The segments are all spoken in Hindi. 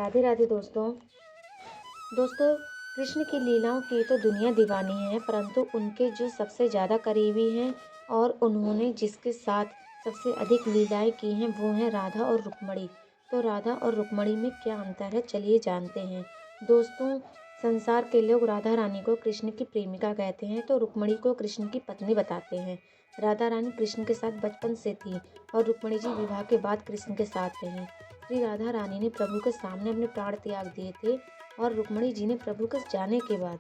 राधे राधे दोस्तों। कृष्ण की लीलाओं की तो दुनिया दीवानी है, परंतु उनके जो सबसे ज़्यादा करीबी हैं और उन्होंने जिसके साथ सबसे अधिक लीलाएं की हैं वो हैं राधा और रुक्मणी। तो राधा और रुक्मणी में क्या अंतर है, चलिए जानते हैं। दोस्तों, संसार के लोग राधा रानी को कृष्ण की प्रेमिका कहते हैं तो रुक्मणी को कृष्ण की पत्नी बताते हैं। राधा रानी कृष्ण के साथ बचपन से थी और रुक्मणी जी विवाह के बाद कृष्ण के साथ रहीं। श्री राधा रानी ने प्रभु के सामने अपने प्राण त्याग दिए थे और रुक्मणी जी ने प्रभु के जाने के बाद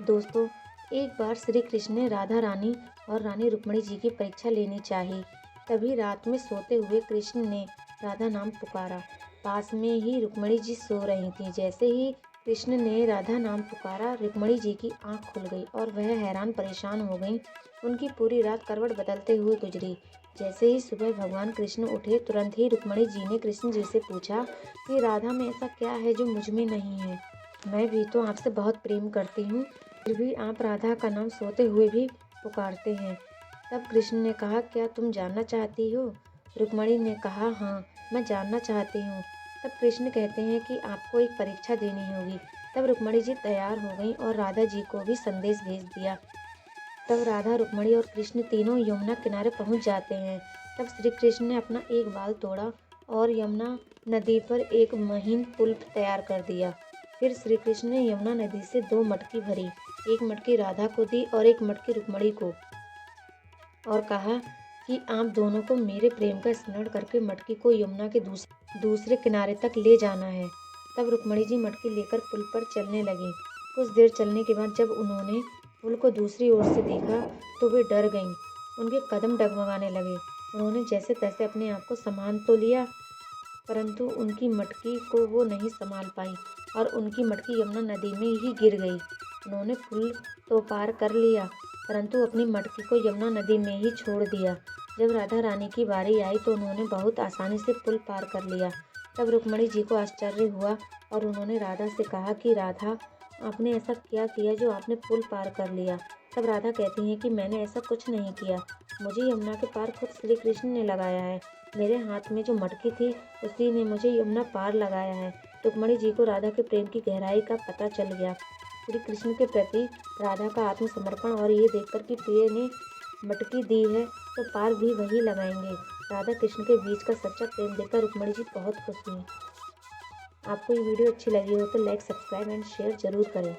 दोस्तों, एक बार श्री कृष्ण ने राधा रानी और रानी रुक्मणी जी की परीक्षा लेनी चाहिए। तभी रात में सोते हुए कृष्ण ने राधा नाम पुकारा। पास में ही रुक्मणी जी सो रही थी। जैसे ही कृष्ण ने राधा नाम पुकारा, रुक्मणी जी की आंख खुल गई और वह हैरान परेशान हो गई। उनकी पूरी रात करवट बदलते हुए गुजरी। जैसे ही सुबह भगवान कृष्ण उठे, तुरंत ही रुक्मणी जी ने कृष्ण जी से पूछा कि राधा में ऐसा क्या है जो मुझ में नहीं है। मैं भी तो आपसे बहुत प्रेम करती हूँ, फिर भी आप राधा का नाम सोते हुए भी पुकारते हैं। तब कृष्ण ने कहा, क्या तुम जानना चाहती हो? रुक्मणी ने कहा, हाँ, मैं जानना चाहती हूँ। तब कृष्ण कहते हैं कि आपको एक परीक्षा देनी होगी। तब रुक्मणी जी तैयार हो गई और राधा जी को भी संदेश भेज दिया। तब राधा, रुक्मणी और कृष्ण तीनों यमुना किनारे पहुंच जाते हैं। तब श्री कृष्ण ने अपना एक बाल तोड़ा और यमुना नदी पर एक महीन पुल तैयार कर दिया। फिर श्री कृष्ण ने यमुना नदी से 2 मटकी भरी, एक मटकी राधा को दी और एक मटकी रुक्मणी को, और कहा कि आप दोनों को मेरे प्रेम का स्मरण करके मटकी को यमुना के दूसरे किनारे तक ले जाना है। तब रुक्मणी जी मटकी लेकर पुल पर चलने लगी। कुछ देर चलने के बाद जब उन्होंने पुल को दूसरी ओर से देखा तो वे डर गईं। उनके कदम डगमगाने लगे। उन्होंने जैसे तैसे अपने आप को संभाल तो लिया, परंतु उनकी मटकी को वो नहीं संभाल पाई और उनकी मटकी यमुना नदी में ही गिर गई। उन्होंने पुल तो पार कर लिया, परंतु अपनी मटकी को यमुना नदी में ही छोड़ दिया। जब राधा रानी की बारी आई तो उन्होंने बहुत आसानी से पुल पार कर लिया। तब रुक्मणी जी को आश्चर्य हुआ और उन्होंने राधा से कहा कि राधा, आपने ऐसा क्या किया जो आपने पुल पार कर लिया? तब राधा कहती हैं कि मैंने ऐसा कुछ नहीं किया, मुझे यमुना के पार खुद श्री कृष्ण ने लगाया है। मेरे हाथ में जो मटकी थी उसी ने मुझे यमुना पार लगाया है। रुक्मणी जी को राधा के प्रेम की गहराई का पता चल गया। श्री कृष्ण के प्रति राधा का आत्मसमर्पण और ये देखकर कि प्रिय ने मटकी दी है तो पार भी वही लगाएंगे। राधा कृष्ण के बीच का सच्चा प्रेम देखकर रुक्मणी जी बहुत खुश हुई। आपको ये वीडियो अच्छी लगी हो तो लाइक, सब्सक्राइब एंड शेयर जरूर करें।